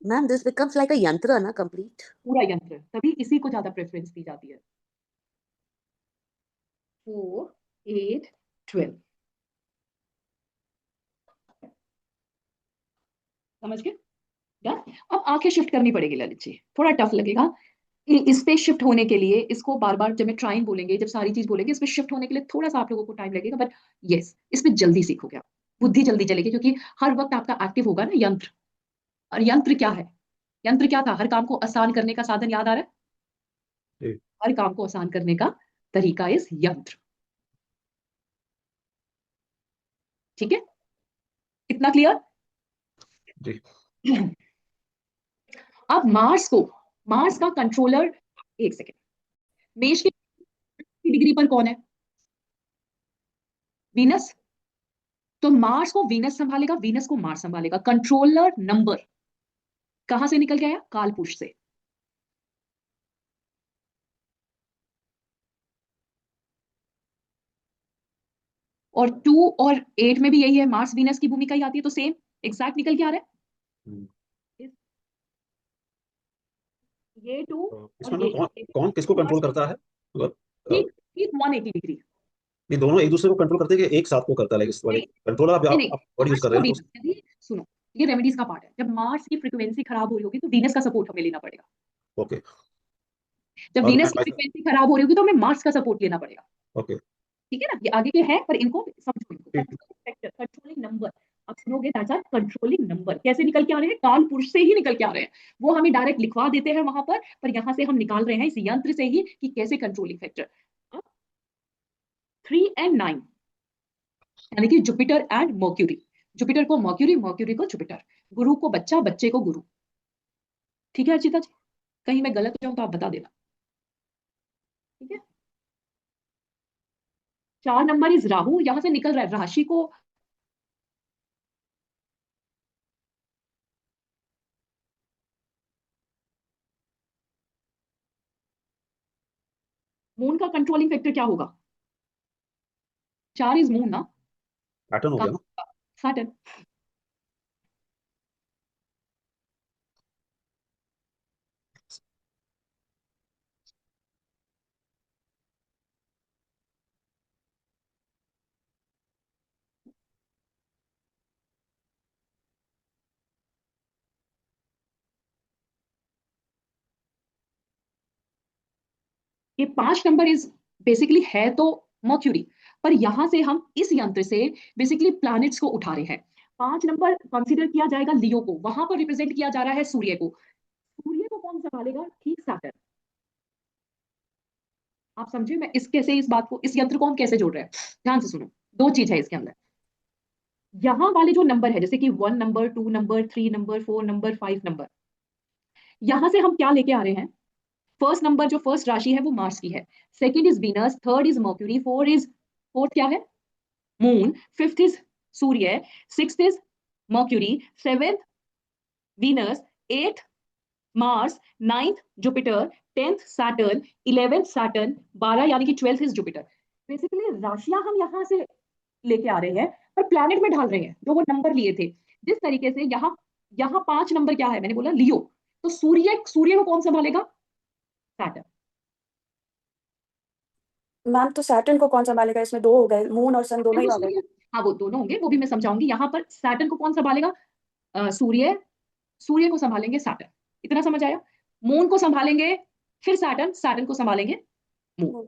मैम दिस बिकम्स लाइक अ यंत्र ना, कंप्लीट पूरा यंत्र, तभी इसी को ज्यादा प्रेफरेंस दी जाती है। 4 8 12, समझ गए? डन। अब आंखें शिफ्ट करनी पड़ेगी ललित जी, थोड़ा टफ लगेगा। इस पे शिफ्ट होने के लिए, इसको बार बार जब मैं ट्राइन बोलेंगे, जब सारी चीज बोलेंगे, इस पे शिफ्ट होने के लिए थोड़ा सा आप लोगों को टाइम लगेगा, बट यस, इस पे जल्दी सीखोगे आप, बुद्धि जल्दी चलेगी, क्योंकि हर वक्त आपका एक्टिव होगा ना यंत्र। और यंत्र क्या है? यंत्र क्या था? हर काम को आसान करने का साधन, याद आ रहा है? जी। हर काम को आसान करने का तरीका इस यंत्र, ठीक है, इतना क्लियर? जी। अब मार्स का कंट्रोलर, एक सेकेंड, मेष की डिग्री पर कौन है? वीनस। तो मार्स को वीनस संभालेगा, वीनस को मार्स संभालेगा। कंट्रोलर नंबर कहां से निकल के आया? कालपुरुष से। और 2 और 8 में भी यही है, मार्स वीनस की भूमिका ही आती है, तो सेम एग्जैक्ट निकल के आ रहा है। ये 2 इसमें और ये कौन कौन किसको कंट्रोल करता है, मतलब ठीक ठीक 180 डिग्री। ये दोनों एक दूसरे को कंट्रोल करते हैं कि एक साथ को करता है, लाइक इस वाले नहीं कंट्रोलर आप नहीं, वर्ड यूज मार्स कर और रहे हैं वीनस, यदि सुनो, ये रेमेडीज का पार्ट है। जब मार्स की फ्रीक्वेंसी खराब हो रही होगी तो वीनस का सपोर्ट हमें लेना पड़ेगा। तो ओके। जब और वीनस की फ्रीक्वेंसी खराब हो रही होगी तो हमें मार्स का सपोर्ट लेना पड़ेगा। ओके। ठीक है ना, ये आगे के हैं पर इनको समझो। ठीक। कंट्रोलिंग नंबर, आप सुनोगे दैट्स आर कंट्रोलिंग नंबर। कैसे निकल के आ रहे हैं? काल पुरुष से ही निकल के आ रहे हैं। वो हमें डायरेक्ट लिखवा देते हैं वहां पर यहाँ से हम निकाल रहे हैं इस यंत्र से ही कि कैसे कंट्रोलिंग फैक्टर। 3 एंड 9 यानी कि जुपिटर एंड मर्क्यूरी, जुपिटर को मर्क्यूरी, मर्क्यूरी को जुपिटर, गुरु को बच्चा, बच्चे को गुरु। ठीक है अर्चिता जी, कहीं मैं गलत हो जाऊं तो आप बता देना, ठीक है। 4 नंबर इज राहु, यहां से निकल रहा है राशि को, मून का कंट्रोलिंग फैक्टर क्या होगा? 4 इज मून ना, पैटर्न हो गया ना। सैटर्न। ये 5 नंबर इज बेसिकली है तो मर्क्यूरी, पर यहां से हम इस यंत्र से बेसिकली प्लैनेट्स को उठा रहे हैं। 5 नंबर कंसीडर किया जाएगा लियो को, वहां पर रिप्रेजेंट किया जा रहा है सूर्य को। सूर्य को कौन संभालेगा? ठीक सैटर्न। आप समझे मैं इस कैसे इस बात को, इस यंत्र को हम कैसे जोड़ रहे हैं? ध्यान से सुनो, दो चीज है इसके अंदर। यहाँ वाले जो नंबर है, जैसे कि 1 number, 2 number, 3 number, 4 number, 5 number, यहां से हम क्या लेके आ रहे हैं? फर्स्ट नंबर जो फर्स्ट राशि है वो मार्स की है, second is Venus, third is mercury, fourth क्या है? Moon, fifth is Surya, sixth is mercury, seventh Venus, eighth Mars, ninth Jupiter, 10th Saturn, 11th Saturn, 12 यानी कि 12th इज जुपिटर। बेसिकली राशियां हम यहां से लेके आ रहे हैं और प्लैनेट में ढाल रहे हैं जो वो नंबर लिए थे। जिस तरीके से यहाँ यहाँ 5 नंबर क्या है? मैंने बोला लियो, तो सूर्य, सूर्य को कौन संभालेगा? सैटर्न। मैम तो सैटर्न को कौन संभालेगा? इसमें दो हो गए, मून और सन दोनों ही तो हो गए। सूर्य, हाँ वो दोनों होंगे, वो भी मैं समझाऊंगी। यहाँ पर सैटर्न को कौन संभालेगा? सूर्य, सूर्य को संभालेंगे सैटर्न। इतना समझ आया? मून को संभालेंगे फिर सैटर्न, सैटर्न को संभालेंगे मून। मून।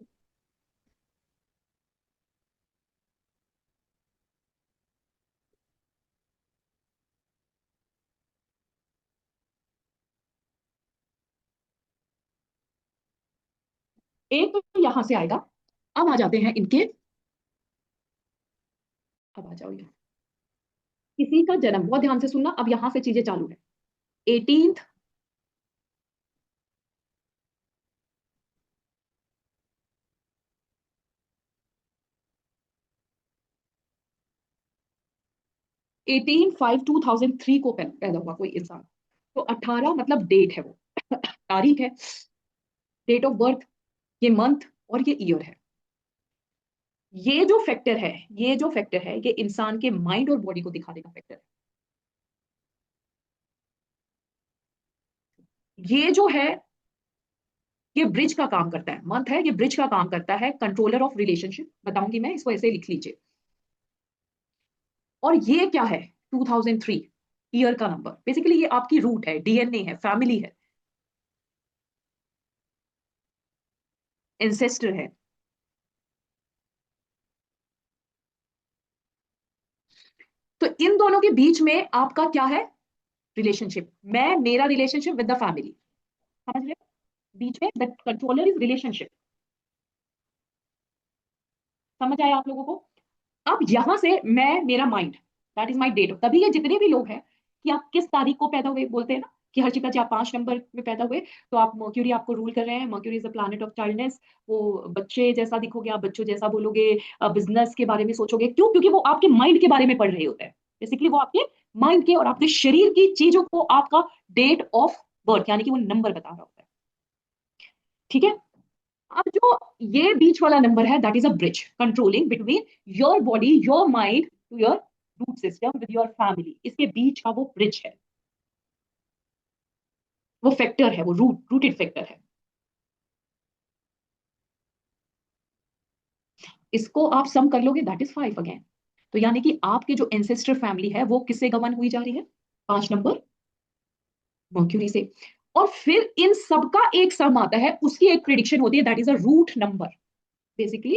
एक तो यहां से आएगा। अब आ जाते हैं इनके, अब आ जाओ यहाँ। किसी का जन्म, बहुत ध्यान से सुनना, अब यहां से चीजें चालू है। 18th, एटीन फाइव 2003 को पैदा हुआ कोई इंसान, तो 18 मतलब डेट है वो तारीख है, डेट ऑफ बर्थ, ये मंथ और ये ईयर है। ये जो फैक्टर है, ये जो फैक्टर है, ये इंसान के माइंड और बॉडी को दिखाने का फैक्टर है। ये जो है, ये ब्रिज का काम करता है, मंथ है, ये ब्रिज का काम करता है, कंट्रोलर ऑफ रिलेशनशिप बताऊंगी मैं, इसको ऐसे लिख लीजिए। और ये क्या है? 2003 ईयर का नंबर। बेसिकली ये आपकी रूट है, डीएनए है, फैमिली है, एंसेस्टर है। तो इन दोनों के बीच में आपका क्या है? रिलेशनशिप। मैं, मेरा रिलेशनशिप विद द फैमिली, समझ रहे हो? बीच में द कंट्रोलर इज रिलेशनशिप। समझ आया आप लोगों को? अब यहां से मैं, मेरा mind, that is my date. तभी ये जितने भी लोग हैं कि आप किस तारीख को पैदा हुए, बोलते हैं ना कि हर्षिता जी आप 5 नंबर में पैदा हुए, तो आप मर्क्यूरी आपको रूल कर रहे हैं, Mercury is the planet of childness. वो बच्चे जैसा दिखोगे, आप बच्चों जैसा बोलोगे, बिजनेस के बारे में सोचोगे। क्यों? क्योंकि वो आपके माइंड के बारे में पढ़ रहे होते हैं। बेसिकली वो आपके माइंड के और आपके शरीर की चीजों को आपका डेट ऑफ बर्थ यानी कि वो नंबर बता रहा होता है। ठीक है? अब जो ये बीच वाला नंबर है, that is a bridge controlling between your body, your mind to your root system with your family. इसके बीच का वो ब्रिज है, वो फैक्टर है, वो रूटेड फैक्टर है। इसको आप सम कर लोगे, दैट इज 5 अगेन। तो यानी कि आपके जो एंसेस्टर फैमिली है वो किससे गवर्न हुई जा रही है? 5 नंबर मर्क्यूरी से। और फिर इन सबका एक सम आता है, उसकी एक प्रिडिक्शन होती है, that is a root number. Basically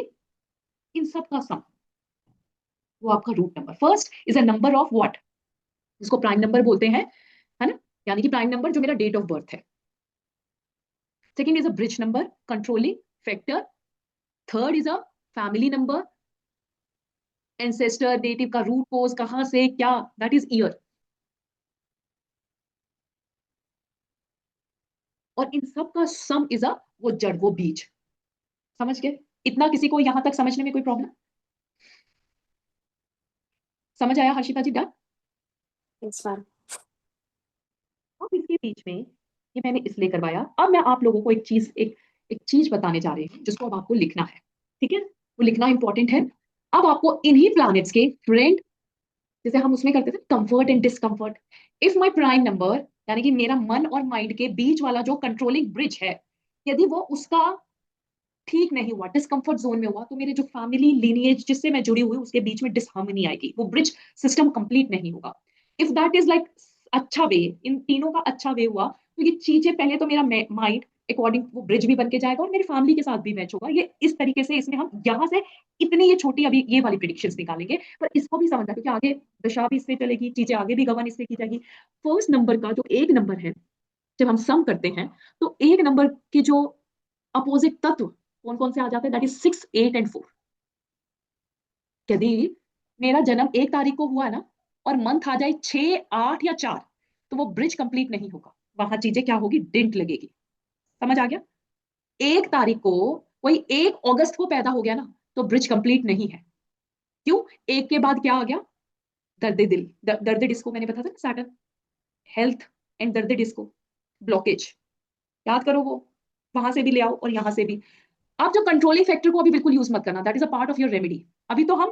इन सबका सम, वो आपका root number. First is a number of what, जिसको प्राइम नंबर बोलते हैं, है ना? यानी कि प्राइम नंबर जो मेरा डेट ऑफ बर्थ है। Second is a bridge number, controlling factor. Third is a family number, ancestor, native का रूट कोज, कहां से क्या, दैट इज ईयर। और इन सब का सम इज अ वो जड़, वो बीज। समझ गए? इतना किसी को यहां तक समझने में कोई प्रॉब्लम? समझ आया हर्षिता जी? डन? Yes ma'am. अब इसके बीच में ये मैंने इसलिए करवाया। अब मैं आप लोगों को एक चीज बताने जा रही हूँ जिसको अब आपको लिखना है। ठीक है? वो लिखना इंपॉर्टेंट है। अब आपको इन्हीं प्लैनेट्स के फ्रेंड, जैसे हम उसमें करते थे comfort and discomfort, if my prime number यानी कि मेरा मन और माइंड के बीच वाला जो कंट्रोलिंग ब्रिज है, यदि वो उसका ठीक नहीं हुआ, डिस्कंफर्ट जोन में हुआ, तो मेरे जो फैमिली लीनिएज जिससे मैं जुड़ी हुई उसके बीच में डिसहार्मनी आएगी, वो ब्रिज सिस्टम कंप्लीट नहीं होगा। इफ दैट इज लाइक अच्छा वे, इन तीनों का अच्छा वे हुआ, तो ये चीजें पहले तो मेरा माइंड अकॉर्डिंग वो ब्रिज भी बन के जाएगा और मेरी फैमिली के साथ भी मैच होगा। ये इस तरीके से इसमें हम यहाँ से इतनी ये छोटी अभी ये वाली प्रिडिक्शंस निकालेंगे, पर इसको भी समझना क्योंकि आगे दशा भी इससे चलेगी, चीजें आगे भी गवर्न इससे की जाएगी। फर्स्ट नंबर का जो एक नंबर है, जब हम सम करते हैं तो एक नंबर के जो अपोजिट तत्व कौन कौन से आ जाते हैं, दैट इज 6, 8 एंड 4। यदि मेरा जन्म 1 तारीख को हुआ ना और मंथ आ जाए 6, 8 या 4, तो वो ब्रिज कंप्लीट नहीं होगा, वहां चीजें क्या होगी, डिंट लगेगी। समझ आ गया? 1 तारीख को कोई 1 अगस्त को पैदा हो गया ना तो ब्रिज कंप्लीट नहीं है। क्यों? एक के बाद क्या आ गया, दर्द दिल, दर्द डिस्को मैंने बताया था ना, सैटर्न हेल्थ एंड दर्द डिस्को ब्लॉकेज, याद करो वो, वहां से भी ले आओ और यहां से भी। आप जो कंट्रोलिंग फैक्टर को अभी बिल्कुल यूज मत करना, that is a part of your remedy. अभी तो हम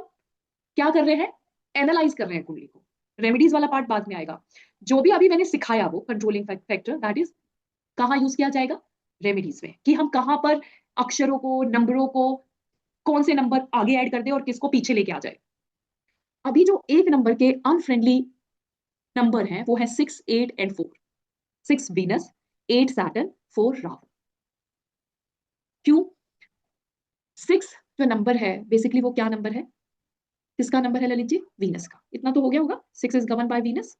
क्या कर रहे हैं, एनालाइज कर रहे हैं कुंडली को, रेमेडीज वाला पार्ट बाद में आएगा। जो भी अभी मैंने सिखाया वो कंट्रोलिंग फैक्टर, दैट इज कहाँ यूज किया जाएगा, रेमेडीज में, कि हम कहाँ पर अक्षरों को, नंबरों को, कौन से नंबर आगे ऐड कर दे और किसको पीछे लेके आ जाए। अभी जो एक नंबर के अनफ्रेंडली नंबर हैं वो है 6, 8 एंड 4। 6 Venus, 8 Saturn, 4 Rahu. क्यों? 6 जो नंबर है बेसिकली वो क्या नंबर है, किसका नंबर है ललित जी, वीनस का। इतना तो हो गया होगा, 6 is govern by Venus,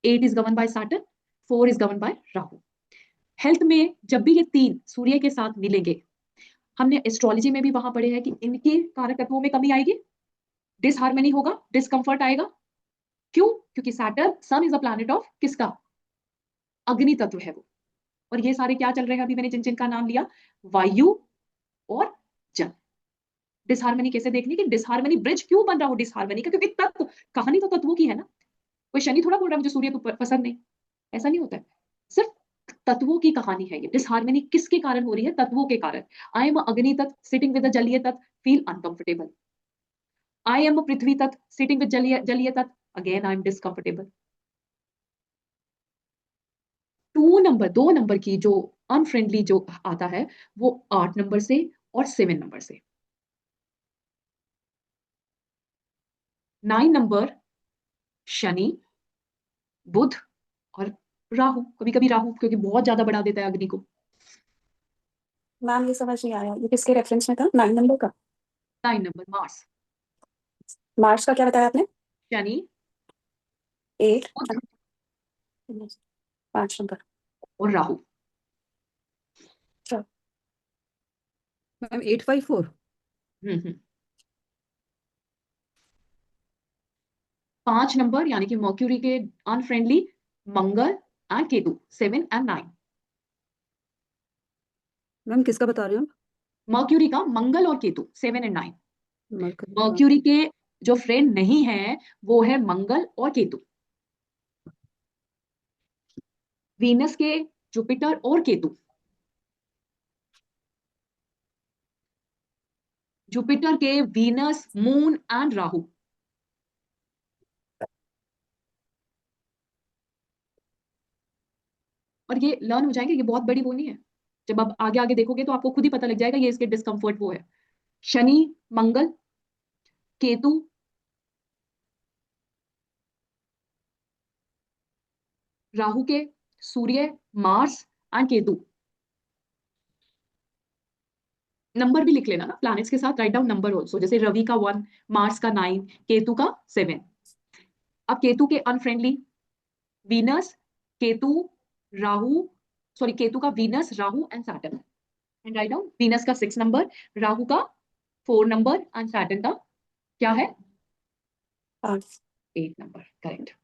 8 is govern by Saturn, 4 is govern by Rahu. Health में जब भी ये तीन सूर्य के साथ मिलेंगे, हमने एस्ट्रोलॉजी में भी वहां पढ़े हैं कि इनके कारक तत्वों में कमी आएगी, डिसहार्मनी होगा, डिस्कंफर्ट आएगा। क्यों? क्योंकि Saturn sun is a planet of किसका, अग्नि तत्व है वो। और ये सारे क्या चल रहे हैं अभी मैंने जिन जिन का नाम लिया, वायु और जल। डिसहार्मनी कैसे देखनी, कि डिसहार्मनी ब्रिज क्यों बन रहा हो डिसहार्मनी का, क्योंकि तत्व, कहानी तो तत्वों की है ना। कोई शनि थोड़ा बोल रहा है मुझे सूर्य तो पसंद नहीं, ऐसा नहीं होता है। सिर्फ तत्वों की कहानी है ये। डिसहार्मनी किसके कारण हो रही है, तत्वों के कारण। आई एम अग्नि तत्व सिटिंग विद जलीय तत्व, फील अनकंफर्टेबल। आई एम पृथ्वी तत्व सिटिंग विद जलीय तत्व, अगेन आई एम डिस्कंफर्टेबल। 2 नंबर की जो अनफ्रेंडली जो आता है वो 8 नंबर से और 7 नंबर से। 9 नंबर शनि, बुध और राहु। कभी कभी राहु क्योंकि बहुत ज्यादा बढ़ा देता है अग्नि को। मैम ये समझ नहीं आया, ये किसके रेफरेंस में था 9 नंबर का? 9 नंबर मार्स, मार्च का क्या बताया आपने? शनि, 8, बुध 5 नंबर। और राहु। अच्छा, मैम 854। हम्म। 5 नंबर यानी कि मर्क्यूरी के unfriendly Mangal and Ketu, 7 and 9। Ma'am किसका बता रहे हो मर्क्यूरी का मंगल और केतु 7 एंड 9। आप? मर्क्यूरी के जो फ्रेंड नहीं है वो है मंगल और केतु। वीनस के जुपिटर और केतु। जुपिटर के वीनस, मून एंड राहु। और ये लर्न हो जाएंगे, ये बहुत बड़ी वो नहीं है। जब आप आगे आगे देखोगे तो आपको खुद ही पता लग जाएगा ये इसके डिस्कम्फर्ट वो है। शनि, मंगल, केतु, राहु के सूर्य, मार्स एंड केतु। नंबर भी लिख लेना ना प्लैनेट्स के साथ, राइट डाउन नंबर ऑल्सो, जैसे रवि का 1, मार्स का 9, केतु का 7। अब केतु के unfriendly Venus, Ketu, Rahu, sorry Ketu का Venus, Rahu and Saturn. And right down Venus का 6 नंबर, राहु का 4 नंबर एंड सैटर्न का क्या है, 5। 8 नंबर। करेक्ट।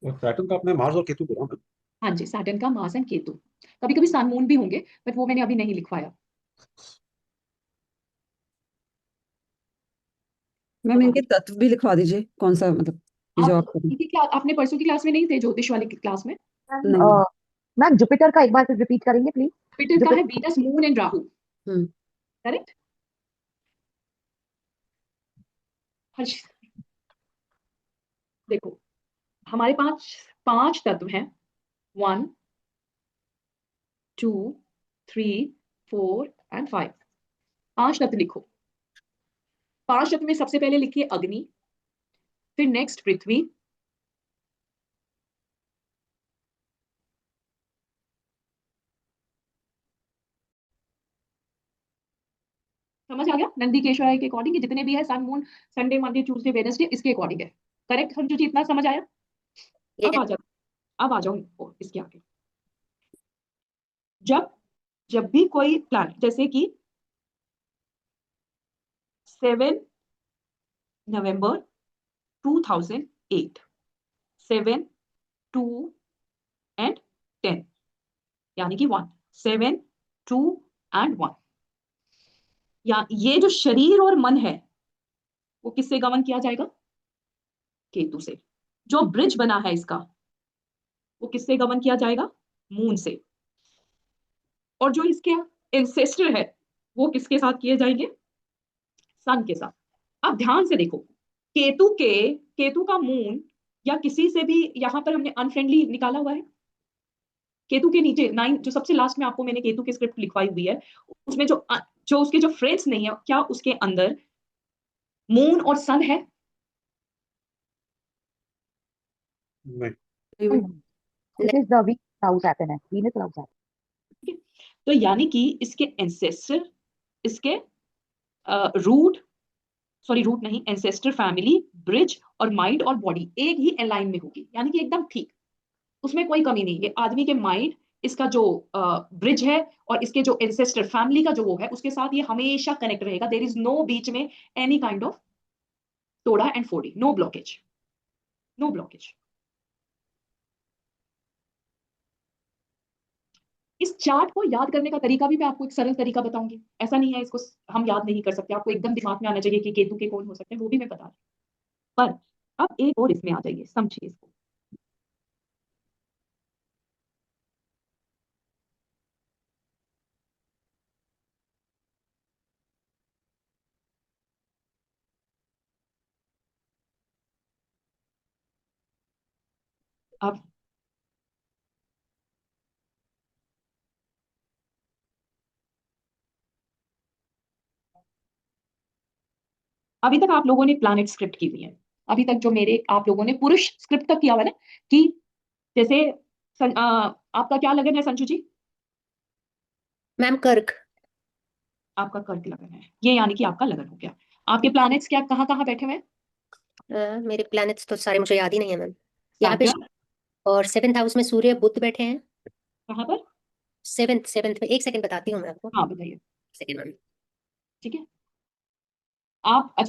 सैटर्न का आपने मार्स और केतु बोला ना। हाँ जी, सैटर्न का मार्स एंड केतु। कभी कभी सन मून भी होंगे बट वो मैंने अभी नहीं लिखवाया। मैम इनके तत्व भी लिखवा दीजिए, कौन सा मतलब ये जो आप आप करें। इनकी क्या आपने परसों की क्लास में नहीं थे, ज्योतिष वाली क्लास में? नहीं। मैम जुपिटर का एक बार फिर रिपीट करेंगे प्लीज। जुपिटर का है Jupiter. Venus, moon and Rahu. Hmm. Correct. Harsh, देखो हमारे पास 5 तत्व हैं, 1, 2, 3, 4 एंड 5। 5 तत्व लिखो। 5 तत्व में सबसे पहले लिखिए अग्नि, फिर नेक्स्ट पृथ्वी, समझ आ गया? नंदी केशवराय के अकॉर्डिंग जितने भी है sun moon Sunday Monday Tuesday Wednesday इसके अकॉर्डिंग है। करेक्ट संजू जी, इतना समझ आया? ये अब आ जाओ इसके आगे। जब भी कोई प्लान, जैसे कि 7 नवंबर 2008, 7, 2 एंड 10, यानी कि 1, 7, 2 एंड 1, या ये जो शरीर और मन है वो किससे गमन किया जाएगा? केतु से। जो ब्रिज बना है इसका वो किससे गमन किया जाएगा? मून से। और जो इसके एंसेस्टर है वो किसके साथ किए जाएंगे? सन के साथ। अब ध्यान से देखो, केतु का मून या किसी से भी यहां पर हमने अनफ्रेंडली निकाला हुआ है। केतु के नीचे 9 जो सबसे लास्ट में आपको मैंने केतु की स्क्रिप्ट लिखवाई हुई है, उसमें जो उसके जो फ्रेंड्स नहीं है, क्या उसके अंदर मून और सन है? नहीं। It is the weak South happiness. Venus South happiness. तो यानी कि इसके एंसेस्टर, इसके रूट नहीं, एंसेस्टर, फैमिली, ब्रिज और माइंड और बॉडी एक ही अलाइन में होगी, यानी कि एकदम ठीक, उसमें कोई कमी नहीं। ये आदमी के माइंड, इसका जो ब्रिज है और इसके जो एंसेस्टर फैमिली का जो वो है उसके साथ ये हमेशा कनेक्ट रहेगा। देयर इज नो बीच में एनी काइंड ऑफ तोड़ा एंड फोड़ी, नो ब्लॉकेज, नो ब्लॉकेज। इस चार्ट को याद करने का तरीका भी मैं आपको एक सरल तरीका बताऊंगी। ऐसा नहीं है इसको हम याद नहीं कर सकते, आपको एकदम दिमाग में आना चाहिए कि केतु के कौन हो सकते हैं, वो भी मैं बता रही हूं। पर अब एक और इसमें आ जाइए, समझिए इसको। अब अभी तक आप लोगों ने प्लैनेट स्क्रिप्ट की हुई है, अभी तक जो मेरे आप लोगों ने पुरुष स्क्रिप्ट तक किया हुआ है ना, कि जैसे आपका क्या लगन है संजू जी? मैम कर्क। आपका कर्क लगन है, ये यानी कि आपका लगन हो गया। आपके प्लैनेट्स क्या कहाँ कहाँ बैठे हुए हैं? मेरे प्लैनेट्स तो सारे मुझे याद ही नहीं है मैम। यहाँ पे Saturn, और 7th हाउस में सूर्य बुध बैठे हैं। कहाँ पर? 7th में, एक सेकंड बताती हूँ मैं आपको। हाँ बताइए। Second ma'am. ठीक है, आप अच्छा